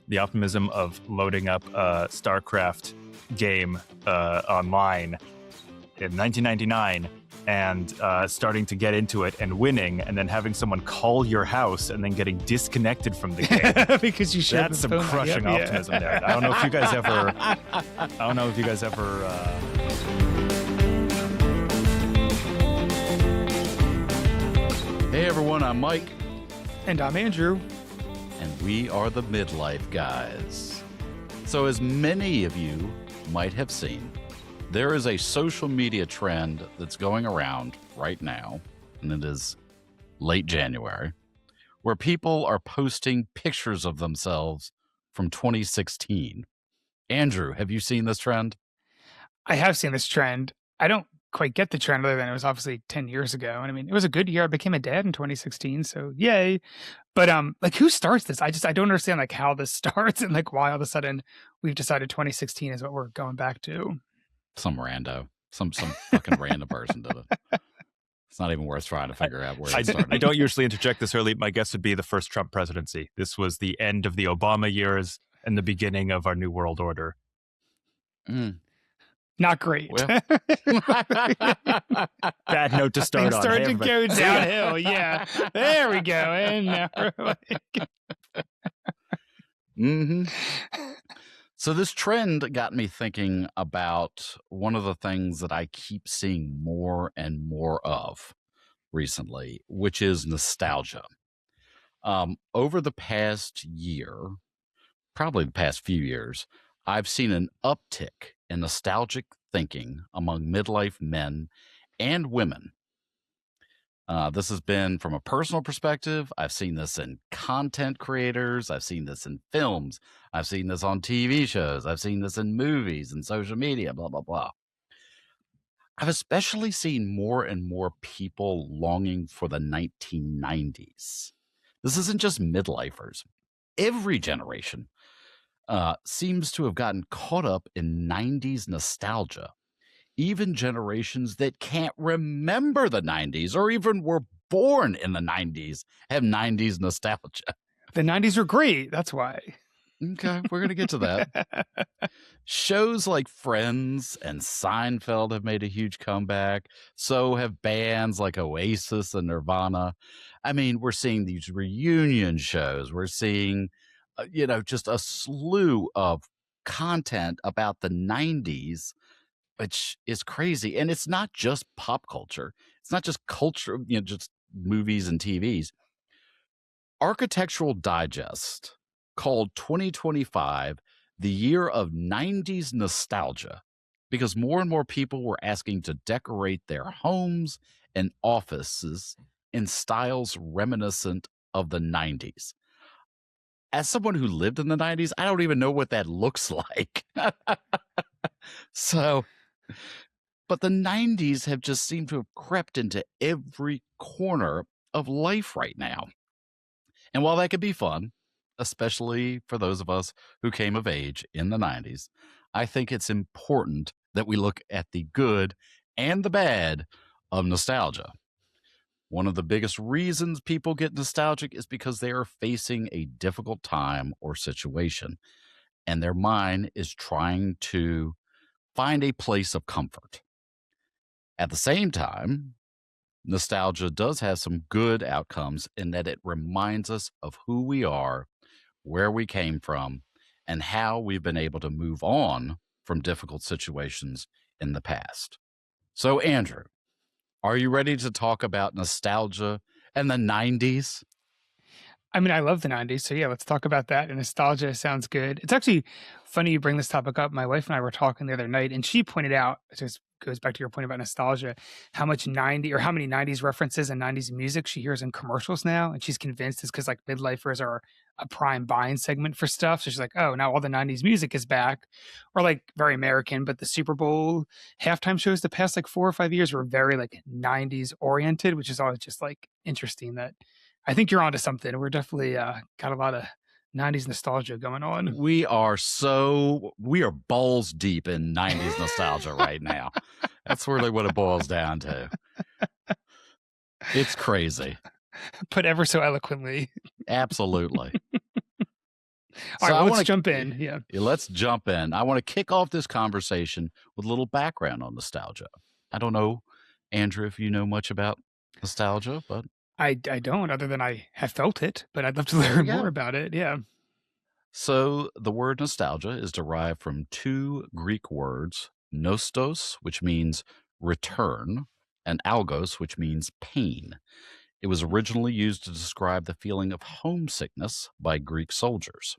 the optimism of loading up a StarCraft game online in 1999 and starting to get into it and winning, and then having someone call your house and then getting disconnected from the game because you shared that's some crushing optimism there. I don't know if you guys ever Hey everyone, I'm Mike. And I'm Andrew. And we are the Midlife Guys. So as many of you might have seen, there is a social media trend that's going around right now, and it is late January, where people are posting pictures of themselves from 2016. Andrew, have you seen this trend? I have seen this trend. I don't quite get the trend other than it was obviously 10 years ago. And I mean, it was a good year. I became a dad in 2016, so yay. But like, who starts this? I don't understand like how this starts and like why all of a sudden we've decided 2016 is what we're going back to. Some rando. Some fucking random person did it. It's not even worth trying to figure out where it started. I don't usually interject this early. My guess would be the first Trump presidency. This was the end of the Obama years and the beginning of our new world order. Not great. Well. Bad note to start on. Start to go downhill. Yeah. There we go. And now we're like... So this trend got me thinking about one of the things that I keep seeing more and more of recently, which is nostalgia. Over the past year, probably the past few years, I've seen an uptick in nostalgic thinking among midlife men and women. This has been from a personal perspective. I've seen this in content creators. I've seen this in films. I've seen this on TV shows. I've seen this in movies and social media, blah, blah, blah. I've especially seen more and more people longing for the 1990s. This isn't just midlifers. Every generation seems to have gotten caught up in 90s nostalgia. Even generations that can't remember the 90s or even were born in the 90s have 90s nostalgia. The 90s were great. That's why. Okay, we're going to get to that. Shows like Friends and Seinfeld have made a huge comeback. So have bands like Oasis and Nirvana. I mean, we're seeing these reunion shows. We're seeing, just a slew of content about the 90s, which is crazy. And it's not just pop culture. It's not just culture, just movies and TVs. Architectural Digest called 2025 the year of 90s nostalgia because more and more people were asking to decorate their homes and offices in styles reminiscent of the 90s. As someone who lived in the 90s, I don't even know what that looks like. But the 90s have just seemed to have crept into every corner of life right now. And while that could be fun, especially for those of us who came of age in the 90s, I think it's important that we look at the good and the bad of nostalgia. One of the biggest reasons people get nostalgic is because they are facing a difficult time or situation, and their mind is trying to find a place of comfort. At the same time, nostalgia does have some good outcomes in that it reminds us of who we are, where we came from, and how we've been able to move on from difficult situations in the past. So, Andrew, are you ready to talk about nostalgia and the 90s? I mean, I love the 90s. So yeah, let's talk about that. And nostalgia sounds good. It's actually funny you bring this topic up. My wife and I were talking the other night and she pointed out, it just goes back to your point about nostalgia, how many 90s references and 90s music she hears in commercials now. And she's convinced it's because like midlifers are a prime buying segment for stuff. So she's like, oh, now all the 90s music is back. Or like very American, but the Super Bowl halftime shows the past like 4 or 5 years were very like 90s oriented, which is always just like interesting that I think you're onto something. We're definitely got a lot of 90s nostalgia going on. We are balls deep in 90s nostalgia right now. That's really what it boils down to. It's crazy. Put ever so eloquently. Absolutely. All right, well, let's wanna jump in. Yeah. let's jump in. I want to kick off this conversation with a little background on nostalgia. I don't know, Andrew, if you know much about nostalgia, but I don't, other than I have felt it, but I'd love to there we learn more go. about it. Yeah. So the word nostalgia is derived from two Greek words, nostos, which means return, and algos, which means pain. It was originally used to describe the feeling of homesickness by Greek soldiers.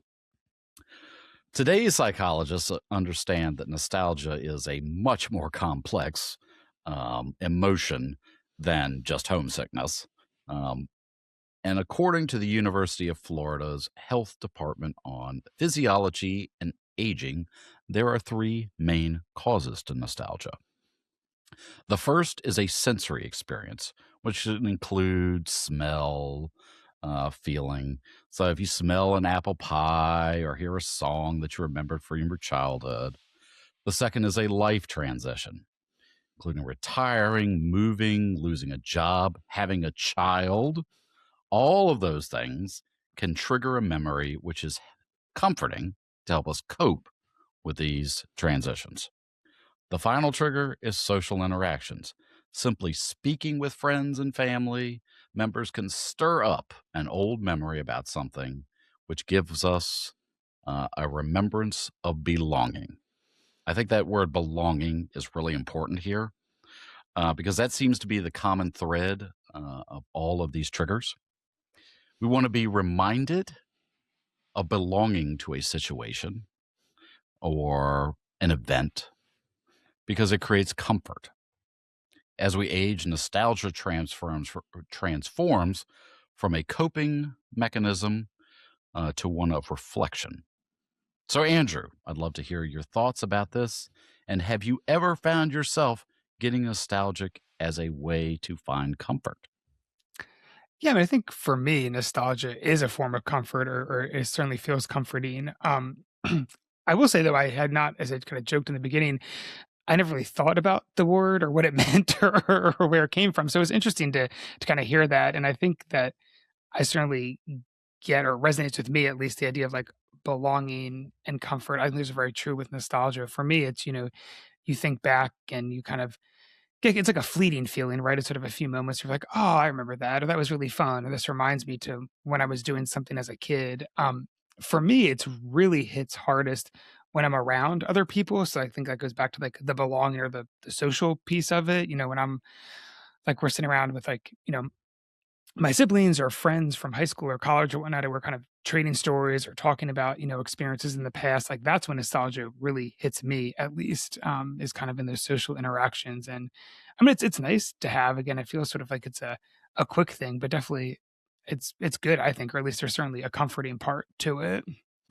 Today's psychologists understand that nostalgia is a much more complex emotion than just homesickness. Um, and according to the University of Florida's Health Department on Physiology and Aging, there are three main causes to nostalgia. The first is a sensory experience, which should include smell, feeling. So if you smell an apple pie or hear a song that you remembered from your childhood. The second is a life transition, including retiring, moving, losing a job, having a child. All of those things can trigger a memory, which is comforting to help us cope with these transitions. The final trigger is social interactions. Simply speaking with friends and family members can stir up an old memory about something, which gives us a remembrance of belonging. I think that word belonging is really important here because that seems to be the common thread of all of these triggers. We want to be reminded of belonging to a situation or an event because it creates comfort. As we age, nostalgia transforms from a coping mechanism to one of reflection. So, Andrew, I'd love to hear your thoughts about this. And have you ever found yourself getting nostalgic as a way to find comfort? Yeah, I mean, I think for me, nostalgia is a form of comfort, or it certainly feels comforting. I will say, though, I had not, as I kind of joked in the beginning, I never really thought about the word or what it meant or where it came from. So it was interesting to kind of hear that. And I think that I certainly get or resonates with me at least the idea of like belonging and comfort. I think those are very true with nostalgia. For me, it's, you think back and you kind of it's like a fleeting feeling, right? It's sort of a few moments you're like, oh, I remember that, or that was really fun, or this reminds me to when I was doing something as a kid. For me, it's really hits hardest when I'm around other people. So I think that goes back to like the belonging or the social piece of it. When I'm like we're sitting around with like, my siblings or friends from high school or college or whatnot, and we're kind of trading stories or talking about, experiences in the past. Like that's when nostalgia really hits me, at least, is kind of in those social interactions. And I mean, it's nice to have. Again, I feel sort of like it's a quick thing, but definitely it's good, I think, or at least there's certainly a comforting part to it.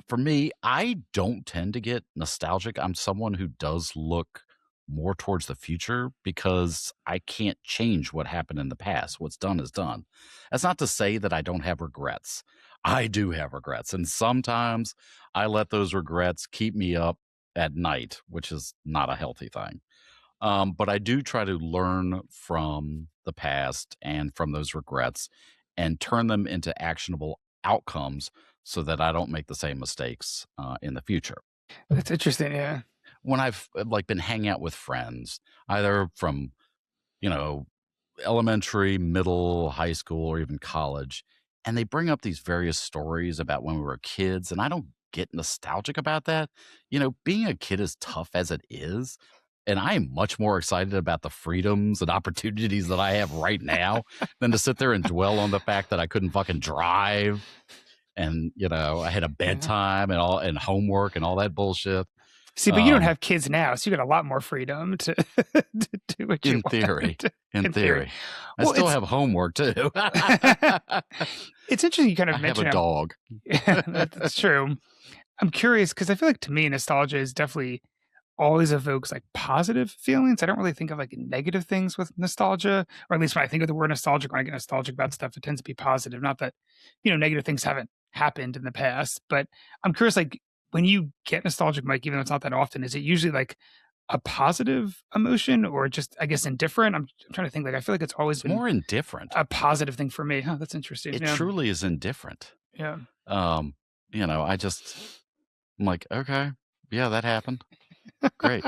For me, I don't tend to get nostalgic. I'm someone who does look more towards the future because I can't change what happened in the past. What's done is done. That's not to say that I don't have regrets. I do have regrets. And sometimes I let those regrets keep me up at night, which is not a healthy thing. But I do try to learn from the past and from those regrets and turn them into actionable outcomes so that I don't make the same mistakes in the future. That's interesting. Yeah. When I've like been hanging out with friends, either from, you know, elementary, middle, high school, or even college, and they bring up these various stories about when we were kids, and I don't get nostalgic about that. Being a kid is tough as it is. And I am much more excited about the freedoms and opportunities that I have right now than to sit there and dwell on the fact that I couldn't fucking drive and, I had a Yeah. bedtime and all and homework and all that bullshit. See, but you don't have kids now, so you got a lot more freedom to, to do what you In theory, want. in theory. I Well, still have homework too. it's interesting you kind of I have mention a how dog. yeah, that's true. I'm curious because I feel like to me, nostalgia is definitely always evokes like positive feelings. I don't really think of like negative things with nostalgia, or at least when I think of the word nostalgic, when I get nostalgic about stuff, it tends to be positive. Not that, negative things haven't happened in the past, but I'm curious, like when you get nostalgic, Mike, even though it's not that often, is it usually like a positive emotion or just, I guess, indifferent? I'm trying to think. Like, I feel like it's always It's been more indifferent. a positive thing for me. Huh, that's interesting. It Yeah. truly is indifferent. Yeah. Um, I'm like, okay, yeah, that happened. Great.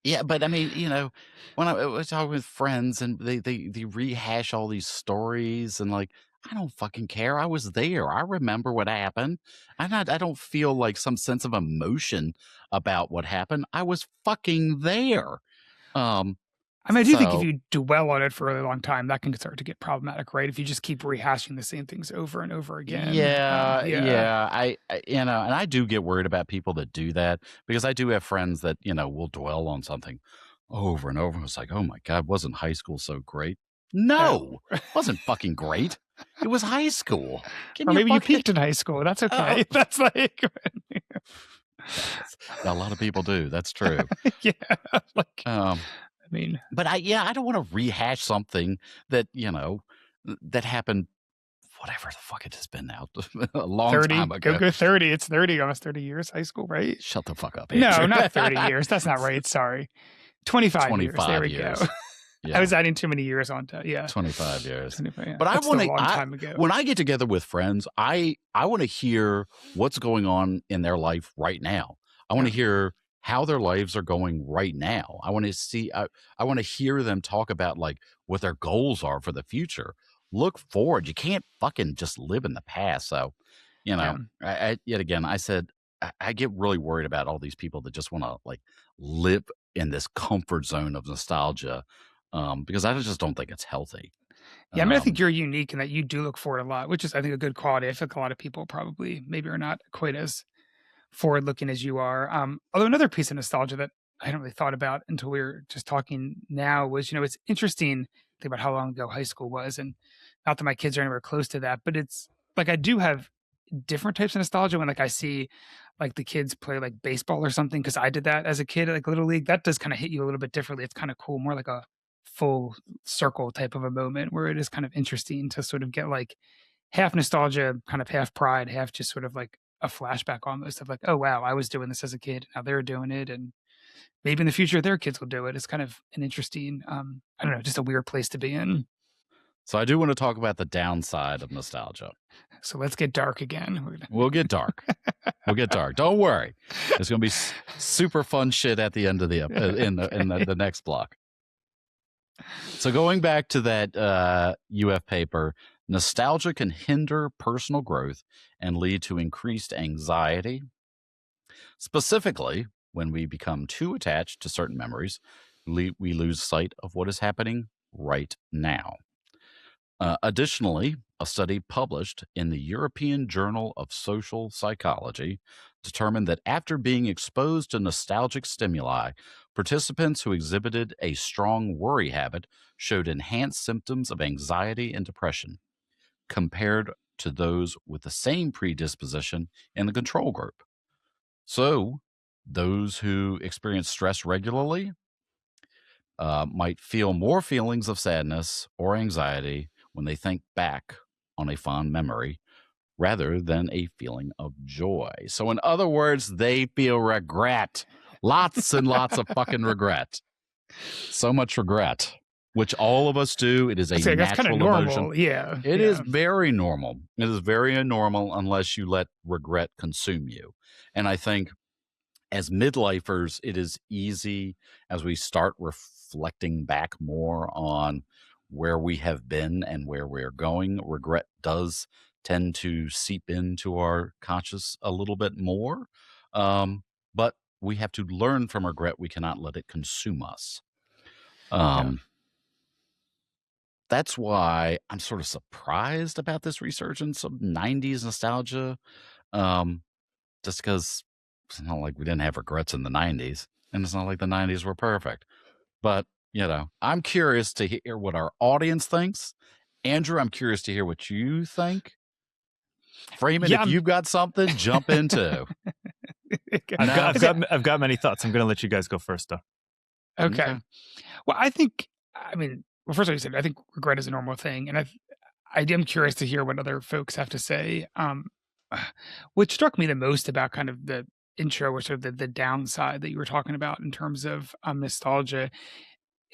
Yeah, but I mean, when I was talking with friends and they rehash all these stories and like, I don't fucking care. I was there. I remember what happened. I don't feel like some sense of emotion about what happened. I was fucking there. Um, I mean, I do think if so you dwell on it for a really long time, that can start to get problematic, right? If you just keep rehashing the same things over and over again. yeah, Yeah. yeah, and I do get worried about people that do that because I do have friends that, will dwell on something over and over. It's like, oh my God, wasn't high school so great? No, it wasn't fucking great. It was high school. Give Or me a maybe you fucking. peaked in high school. That's Oh, okay. That's like, a lot of people do. That's true. yeah. Like, Um, I mean, but I don't want to rehash something that that happened. Whatever the fuck it has been now, a long 30, time ago. go 30. It's 30, almost 30 years, high school, right? Shut the fuck up, No, Andrew. not 30 years. That's not right. Sorry. 25 years. There 25 we years. go. Yeah. I was adding too many years onto, 25 years. 25, yeah. But I That's still want a long to, time ago. when I get together with friends, I want to hear what's going on in their life right now. I want to hear how their lives are going right now. I want to see, I want to hear them talk about like what their goals are for the future. Look forward. You can't fucking just live in the past. So, yet again, I said, I get really worried about all these people that just want to like live in this comfort zone of nostalgia. Because I just don't think it's healthy. Yeah, I mean, I think you're unique in that you do look forward a lot, which is, I think, a good quality. I feel like a lot of people probably maybe are not quite as forward looking as you are. Although another piece of nostalgia that I hadn't really thought about until we were just talking now was, it's interesting to think about how long ago high school was, and not that my kids are anywhere close to that, but it's like I do have different types of nostalgia when like I see like the kids play like baseball or something, because I did that as a kid, like little league. That does kind of hit you a little bit differently. It's kind of cool, more like a full circle type of a moment where it is kind of interesting to sort of get like half nostalgia, kind of half pride, half just sort of like a flashback almost of like, oh wow, I was doing this as a kid. Now they're doing it, and maybe in the future their kids will do it. It's kind of an interesting, I don't know, just a weird place to be in. So I do want to talk about the downside of nostalgia. So let's get dark again. We'll get dark. We'll get dark. Don't worry. It's going to be super fun shit at the end of the in the next block. So going back to that UF paper, nostalgia can hinder personal growth and lead to increased anxiety. Specifically, when we become too attached to certain memories, we lose sight of what is happening right now. Additionally, a study published in the European Journal of Social Psychology determined that after being exposed to nostalgic stimuli, participants who exhibited a strong worry habit showed enhanced symptoms of anxiety and depression compared to those with the same predisposition in the control group. So, those who experience stress regularly might feel more feelings of sadness or anxiety when they think back on a fond memory rather than a feeling of joy. So, in other words, they feel regret. Lots and lots of fucking regret. So much regret, which all of us do. It is a that's kind of natural normal. emotion. Yeah. It is very normal. It is very normal unless you let regret consume you. And I think as midlifers, it is easy as we start reflecting back more on where we have been and where we're going. Regret does tend to seep into our conscious a little bit more. But we have to learn from regret. We cannot let it consume us. That's why I'm sort of surprised about this resurgence of 90s nostalgia. Just because it's not like we didn't have regrets in the 90s, and it's not like the 90s were perfect. But, I'm curious to hear what our audience thinks. Andrew, I'm curious to hear what you think. Freeman, if you've got something, jump into. I've got many thoughts. I'm going to let you guys go first, though. Okay. Well, I think, well, first of all, you said, I think regret is a normal thing. And I am curious to hear what other folks have to say. What struck me the most about kind of the intro or sort of the downside that you were talking about in terms of nostalgia,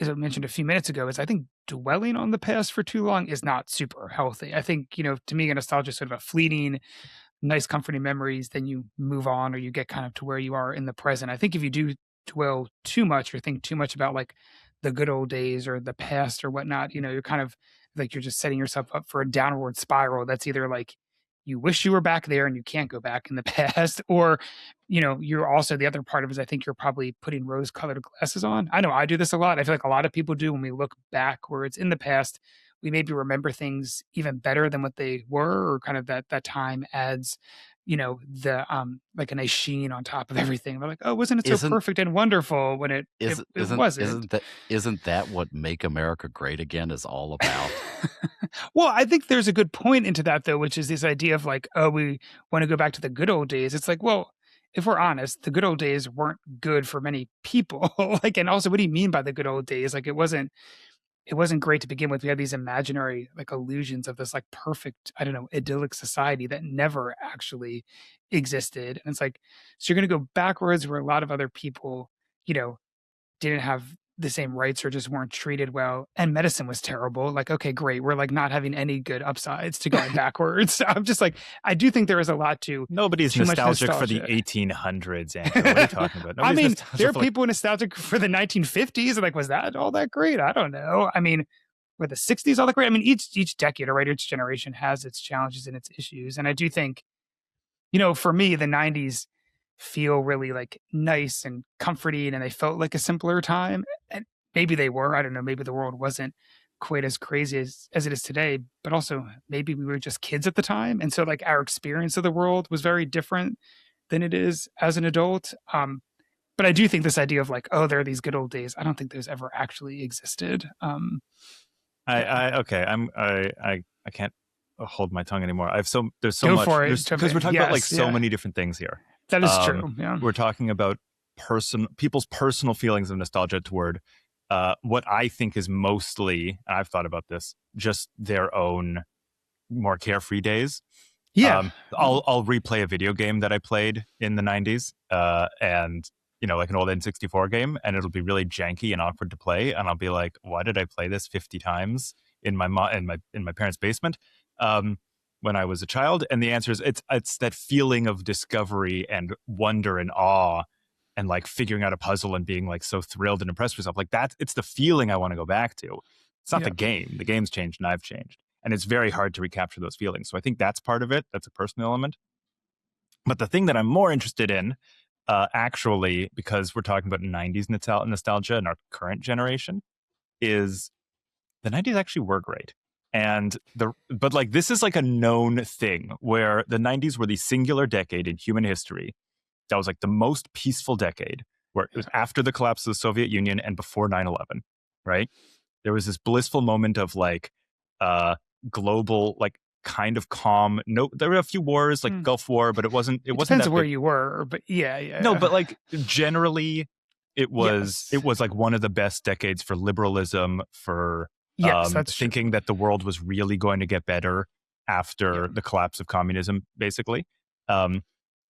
as I mentioned a few minutes ago, is I think dwelling on the past for too long is not super healthy. I think, to me, nostalgia is sort of a fleeting, nice, comforting memories. Then you move on or you get kind of to where you are in the present. I think if you do dwell too much or think too much about like the good old days or the past or whatnot, you're kind of like you're just setting yourself up for a downward spiral that's either like you wish you were back there and you can't go back in the past, or you're also, the other part of it is I think you're probably putting rose colored glasses on. I know I do this a lot. I feel like a lot of people do. When we look back where it's in the past, we maybe remember things even better than what they were, or kind of that time adds the like a nice sheen on top of everything. We're like, oh, wasn't it so Isn't perfect and wonderful when it wasn't. isn't that what Make America Great Again is all about? Well, I think there's a good point into that though, which is this idea of like, oh, we want to go back to the good old days. It's like, well, if we're honest, the good old days weren't good for many people. Like, and also, what do you mean by the good old days? Like, it wasn't great to begin with. We had these imaginary like illusions of this like perfect, I don't know, idyllic society that never actually existed. And it's like, so you're going to go backwards where a lot of other people, didn't have the same rights or just weren't treated well, and medicine was terrible. Like, okay, great. We're like not having any good upsides to going backwards. I'm just like, I do think there is a lot to Nobody's too much nostalgic for the nostalgia. 1800s, Andrew. What are you talking about? I Nobody's mean, nostalgic there are for, like, people nostalgic for the 1950s. Like, was that all that great? I don't know. I mean, were the 60s all that great? I mean, each decade, or right, each generation has its challenges and its issues. And I do think, for me, the 90s feel really like nice and comforting, and they felt like a simpler time. And maybe they were, I don't know, maybe the world wasn't quite as crazy as it is today, but also maybe we were just kids at the time. And so like our experience of the world was very different than it is as an adult. But I do think this idea of like, oh, there are these good old days, I don't think those ever actually existed. Okay. I can't hold my tongue anymore. There's so Go much, for it. because we're talking about like Yes, so yeah. many different things here. That is true. Yeah. We're talking about people's personal feelings of nostalgia toward what I think is mostly, and I've thought about this, just their own more carefree days. Yeah. I'll replay a video game that I played in the 90s, and like an old N64 game, and it'll be really janky and awkward to play, and I'll be like, why did I play this 50 times in my parents' basement when I was a child? And the answer is it's that feeling of discovery and wonder and awe, and like figuring out a puzzle and being like so thrilled and impressed with yourself. Like it's the feeling I want to go back to. It's not the game. The game's changed and I've changed. And it's very hard to recapture those feelings. So I think that's part of it. That's a personal element. But the thing that I'm more interested in, actually, because we're talking about 90s nostalgia and our current generation, is the 90s actually were great. But like, this is like a known thing where the 90s were the singular decade in human history that was like the most peaceful decade, where it was after the collapse of the Soviet Union and before 9/11, right? There was this blissful moment of like global, like kind of calm. No, there were a few wars, like Gulf War, but it wasn't Depends that on where big. you were, but yeah. No, but like generally it was Yes. like one of the best decades for liberalism, for Yes, that's true. thinking that the world was really going to get better after the collapse of communism, basically.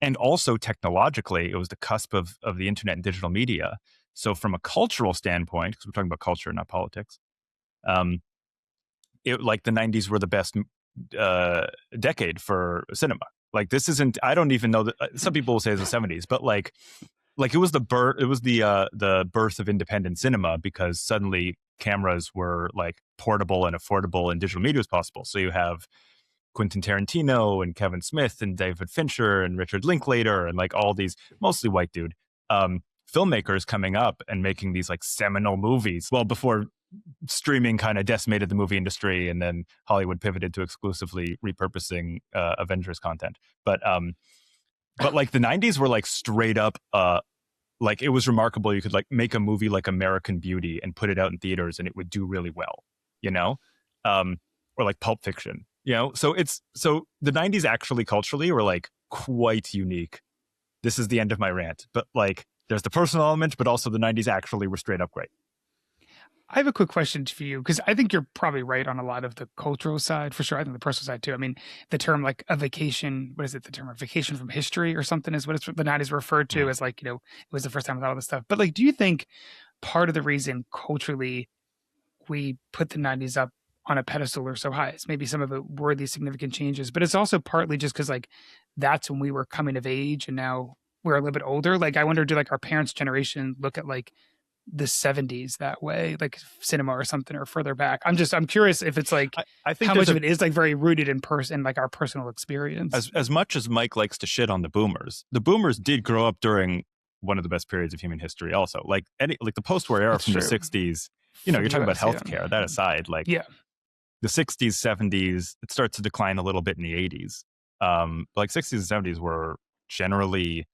And also technologically, it was the cusp of the internet and digital media. So from a cultural standpoint, because we're talking about culture, not politics, like the 90s were the best decade for cinema. Like this isn't, I don't even know that some people will say it's the 70s, but like it was the birth of independent cinema, because suddenly cameras were like portable and affordable and digital media was possible. So you have Quentin Tarantino and Kevin Smith and David Fincher and Richard Linklater and like all these mostly white dude filmmakers coming up and making these like seminal movies. Well, before streaming kind of decimated the movie industry, and then Hollywood pivoted to exclusively repurposing Avengers content. But like the 90s were like straight up like it was remarkable. You could like make a movie like American Beauty and put it out in theaters and it would do really well, or like Pulp Fiction. So the 90s actually culturally were like quite unique. This is the end of my rant, but like there's the personal element, but also the 90s actually were straight up great. I have a quick question for you, because I think you're probably right on a lot of the cultural side, for sure. I think the personal side too. I mean, the term like a vacation, what is it? The term a vacation from history or something is what the 90s referred to as, like, it was the first time with all this stuff. But like, do you think part of the reason culturally we put the 90s up on a pedestal or so high. It's maybe some of it were these significant changes, but it's also partly just because like that's when we were coming of age and now we're a little bit older. Like I wonder, do like our parents' generation look at like the 70s that way, like cinema or something, or further back? I'm curious if it's like I think how much of it is like very rooted in like our personal experience. As much as Mike likes to shit on the boomers did grow up during one of the best periods of human history also. Like the post-war era That's from true. the 60s, you're talking about US, healthcare, that aside, like the 60s, 70s, it starts to decline a little bit in the 80s. Like 60s and 70s were generally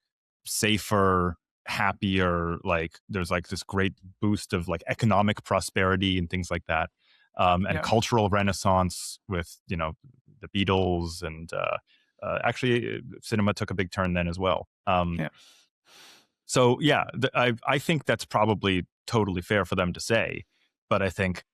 safer, happier, like there's like this great boost of like economic prosperity and things like that, and cultural renaissance with the Beatles, and actually cinema took a big turn then as well. So yeah, I think that's probably totally fair for them to say, but I think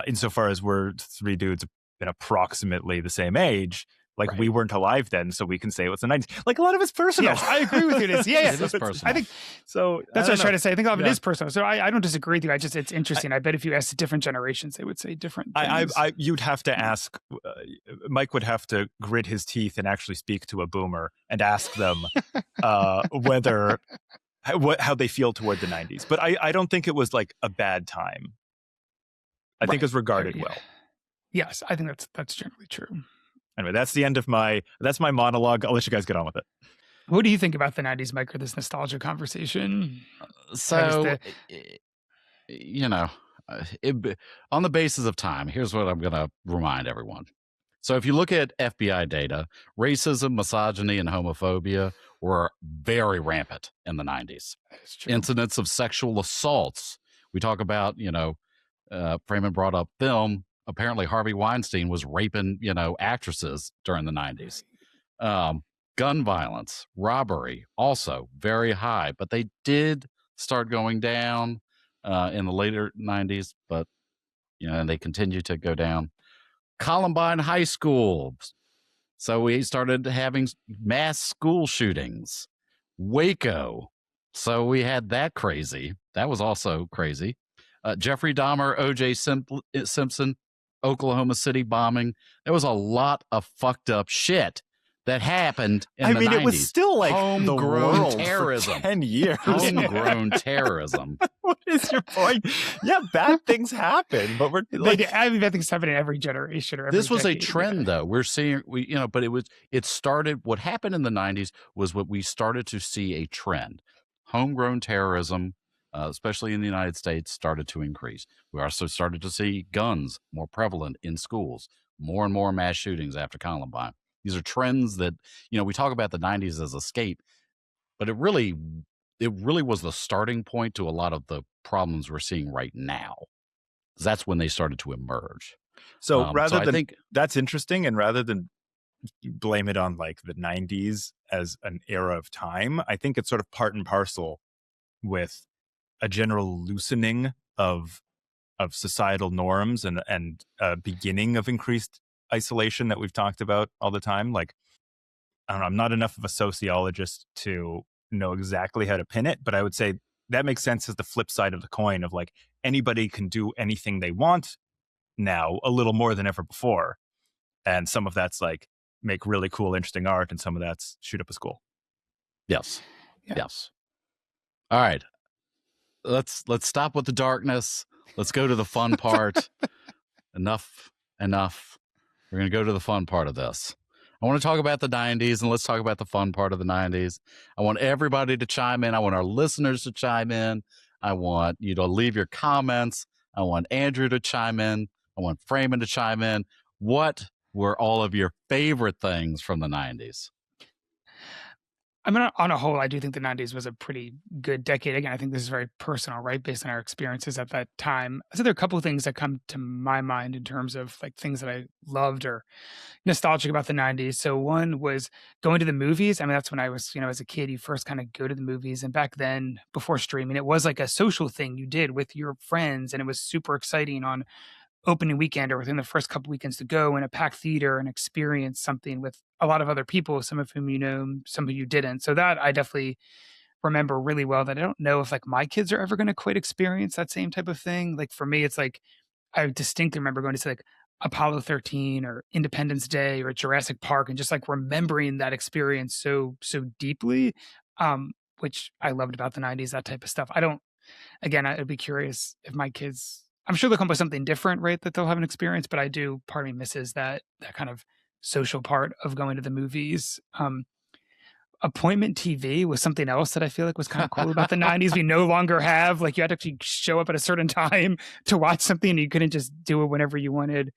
insofar as we're three dudes in approximately the same age, like we weren't alive then, so we can say it was the 90s. Like a lot of it's personal. Yes, I agree with you. It is. Yeah, it is personal. I think so. That's what I was trying to say. I think a lot of it is personal. So I don't disagree with you. It's interesting. I bet if you asked different generations, they would say different things. You'd have to ask. Mike would have to grit his teeth and actually speak to a boomer and ask them whether how they feel toward the 90s. But I don't think it was like a bad time. I think it's regarded well. Yes, I think that's generally true. Anyway, that's the end of my monologue. I'll let you guys get on with it. What do you think about the 90s, Mike, or this nostalgia conversation? So, on the basis of time, here's what I'm going to remind everyone. So if you look at FBI data, racism, misogyny, and homophobia were very rampant in the 90s. Incidents of sexual assaults. We talk about, Freeman brought up film. Apparently Harvey Weinstein was raping, actresses during the 90s. Gun violence, robbery, also very high, but they did start going down in the later 90s, but, and they continue to go down. Columbine High School. So we started having mass school shootings. Waco. So we had that crazy. That was also crazy. Jeffrey Dahmer, O.J. Simpson, Oklahoma City bombing. There was a lot of fucked up shit that happened in the 90s. It was still like homegrown terrorism. 10 years. Homegrown terrorism. What is your point? Yeah, bad things happen, but we're like, bad things happen in every generation or every This was decade, a trend though. We're seeing but it started, what happened in the 90s was what we started to see a trend. Homegrown terrorism, especially in the United States, started to increase. We also started to see guns more prevalent in schools, more and more mass shootings after Columbine. These are trends that, we talk about the 90s as escape, but it really was the starting point to a lot of the problems we're seeing right now. That's when they started to emerge. So that's interesting. And rather than blame it on like the 90s as an era of time, I think it's sort of part and parcel with a general loosening of societal norms and beginning of increased isolation that we've talked about all the time. Like, I don't know, I'm not enough of a sociologist to know exactly how to pin it, but I would say that makes sense as the flip side of the coin of like anybody can do anything they want now a little more than ever before. And some of that's like make really cool, interesting art, and some of that's shoot up a school. Yes. Yeah. Yes. All right. Let's stop with the darkness. Let's go to the fun part. Enough. We're going to go to the fun part of this. I want to talk about the 90s, and let's talk about the fun part of the 90s. I want everybody to chime in. I want our listeners to chime in. I want you to leave your comments. I want Andrew to chime in. I want Freeman to chime in. What were all of your favorite things from the 90s? I mean, on a whole, I do think the 90s was a pretty good decade. Again, I think this is very personal, right? Based on our experiences at that time. So there are a couple of things that come to my mind in terms of like things that I loved or nostalgic about the 90s. So one was going to the movies. I mean, that's when I was, as a kid, you first kind of go to the movies. And back then, before streaming, it was like a social thing you did with your friends. And it was super exciting on opening weekend or within the first couple weekends to go in a packed theater and experience something with a lot of other people, some of whom some of you didn't. So that I definitely remember really well that I don't know if like my kids are ever going to quite experience that same type of thing. Like for me, it's like I distinctly remember going to see like Apollo 13 or Independence Day or Jurassic Park and just like remembering that experience so deeply, which I loved about the 90s, that type of stuff. I don't, again, I'd be curious if my kids, I'm sure they'll come up with something different, right? That they'll have an experience, but I do, part of me misses that kind of social part of going to the movies. Appointment TV was something else that I feel like was kind of cool about the 90s. We no longer have, like, you had to actually show up at a certain time to watch something, and you couldn't just do it whenever you wanted,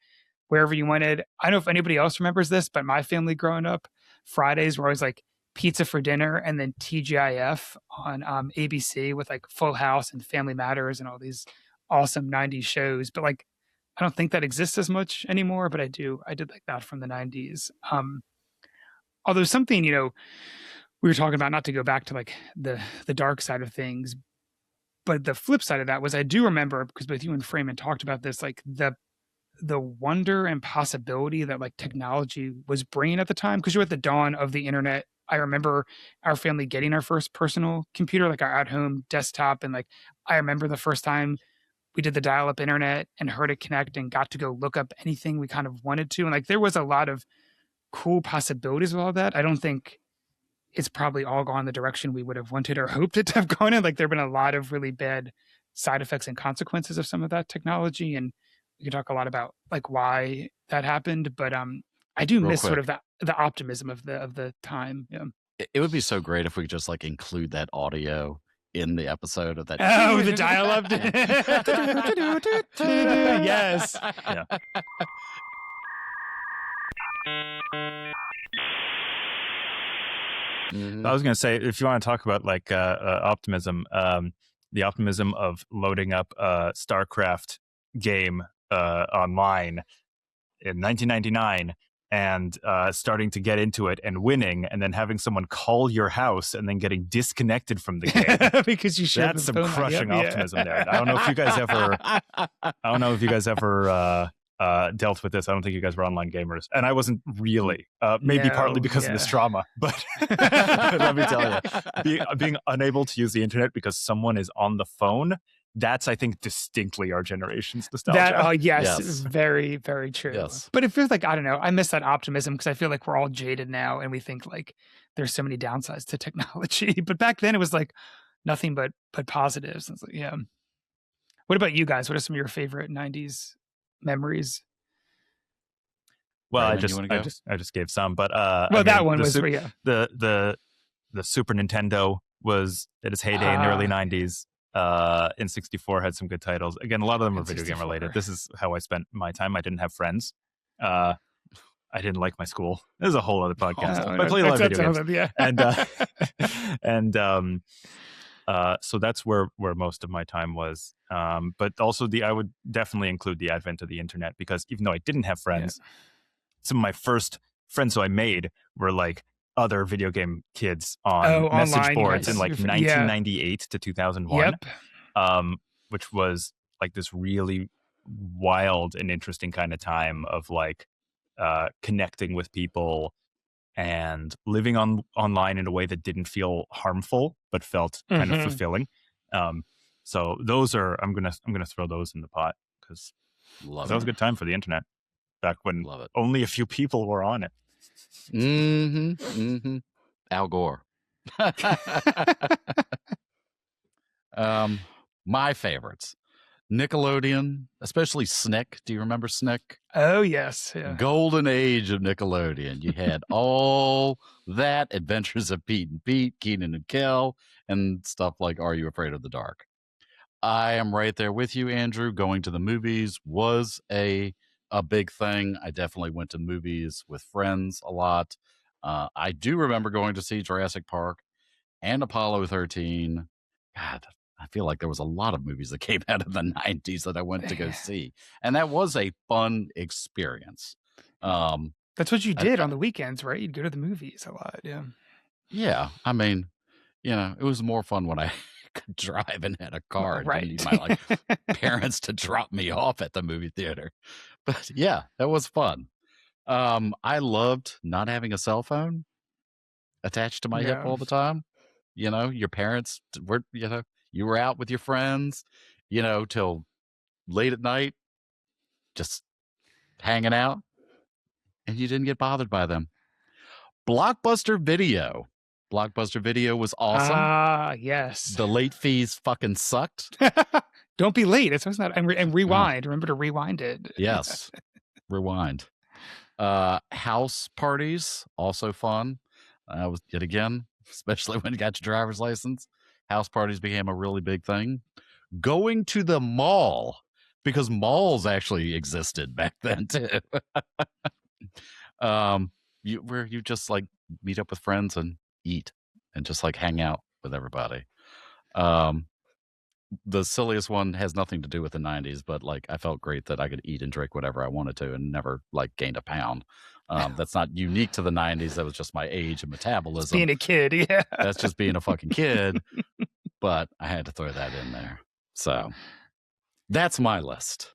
wherever you wanted. I don't know if anybody else remembers this, but my family growing up, Fridays were always like pizza for dinner and then TGIF on ABC with like Full House and Family Matters and all these awesome 90s shows. But like, I don't think that exists as much anymore, but I did like that from the 90s. Although something, we were talking about, not to go back to like the dark side of things, but the flip side of that was I do remember, because both you and Freeman talked about this, like the wonder and possibility that like technology was bringing at the time, because you're at the dawn of the internet. I remember our family getting our first personal computer, like our at-home desktop, and like I remember the first time we did the dial-up internet and heard it connect and got to go look up anything we kind of wanted to, and like there was a lot of cool possibilities with all that. I don't think it's probably all gone the direction we would have wanted or hoped it to have gone in. Like there have been a lot of really bad side effects and consequences of some of that technology. And we can talk a lot about like why that happened, but I do miss sort of the optimism of the time. Yeah. It would be so great if we could just like include that audio in the episode of that. Oh, the dial-up. Yes. Yeah. I was going to say, if you want to talk about like optimism, the optimism of loading up a StarCraft game online in 1999 and starting to get into it and winning, and then having someone call your house and then getting disconnected from the game because you that's some crushing optimism there. I don't know if you guys ever dealt with this. I don't think you guys were online gamers, and I wasn't really. Maybe partly because of this trauma, but let me tell you, being unable to use the internet because someone is on the phone, that's, I think, distinctly our generation's nostalgia. Yes, very, very true. Yes. But it feels like, I don't know, I miss that optimism because I feel like we're all jaded now and we think like there's so many downsides to technology. But back then it was like nothing but positives. Like, yeah. What about you guys? What are some of your favorite 90s memories? Well, Brandon, I just gave some, but that one was the Super Nintendo was at its heyday in the early 90s. N64 had some good titles. Again, a lot of them were video game related. This is how I spent my time. I didn't have friends. I didn't like my school. This is a whole other podcast. I played a lot of video games. So that's where most of my time was. But also I would definitely include the advent of the internet, because even though I didn't have friends, some of my first friends who I made were like other video game kids on message online, boards in like 1998 to 2001, which was like this really wild and interesting kind of time of like connecting with people and living online in a way that didn't feel harmful but felt kind of fulfilling. So those are I'm gonna throw those in the pot because that was a good time for the internet back when only a few people were on it. Al Gore. My favorites. Nickelodeon, especially SNICK. Do you remember SNICK? Oh, yes. Yeah. Golden age of Nickelodeon. You had all that, Adventures of Pete and Pete, Keenan and Kel, and stuff like Are You Afraid of the Dark? I am right there with you, Andrew. Going to the movies was a big thing. I definitely went to movies with friends a lot. I do remember going to see Jurassic Park and Apollo 13. God, I feel like there was a lot of movies that came out of the 90s that I went to go see. And that was a fun experience. That's what you did on the weekends, right? You'd go to the movies a lot. Yeah. Yeah. I mean, it was more fun when I could drive and had a car and didn't need my parents to drop me off at the movie theater. But yeah, that was fun. I loved not having a cell phone attached to my hip all the time. You know, your parents were, you know, you were out with your friends, you know, till late at night, just hanging out, and you didn't get bothered by them. Blockbuster Video. Blockbuster Video was awesome. Ah, yes. The late fees fucking sucked. Don't be late. It's not. And rewind. Remember to rewind it. Yes. Rewind. House parties, also fun. Was yet again, especially when you got your driver's license. House parties became a really big thing. Going to the mall, because malls actually existed back then too. Where you just like meet up with friends and eat and just like hang out with everybody. The silliest one has nothing to do with the 90s, but like I felt great that I could eat and drink whatever I wanted to and never like gained a pound. That's not unique to the 90s. That was just my age and metabolism. Just being a kid, yeah. That's just being a fucking kid. But I had to throw that in there. So that's my list.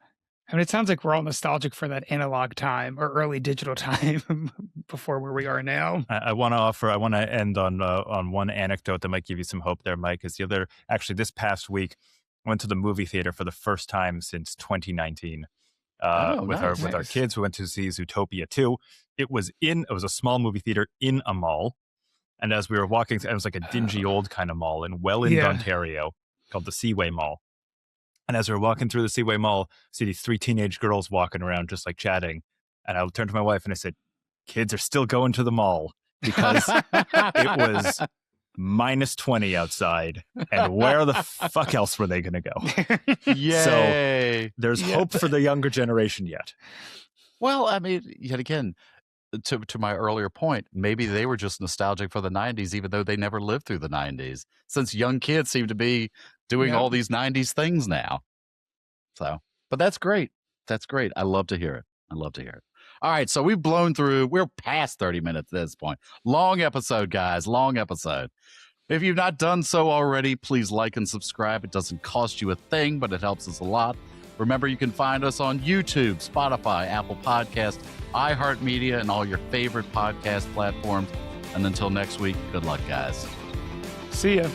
I mean, it sounds like we're all nostalgic for that analog time or early digital time before where we are now. I want to end on one anecdote that might give you some hope there, Mike. Is actually this past week, I went to the movie theater for the first time since 2019 with our kids. We went to see Zootopia 2. It was a small movie theater in a mall. And as we were walking, it was like a dingy old kind of mall in Welland, Ontario, called the Seaway Mall. And as we were walking through the Seaway Mall, I see these 3 teenage girls walking around just like chatting. And I turned to my wife and I said, kids are still going to the mall because it was minus 20 outside. And where the fuck else were they going to go? Yay. So there's hope for the younger generation yet. Well, I mean, yet again, to my earlier point, maybe they were just nostalgic for the 90s, even though they never lived through the 90s, since young kids seem to be doing all these 90s things now. So, but that's great. That's great. I love to hear it. All right. So we're past 30 minutes at this point. Long episode, guys. Long episode. If you've not done so already, please like and subscribe. It doesn't cost you a thing, but it helps us a lot. Remember, you can find us on YouTube, Spotify, Apple Podcasts, iHeartMedia, and all your favorite podcast platforms. And until next week, good luck, guys. See ya.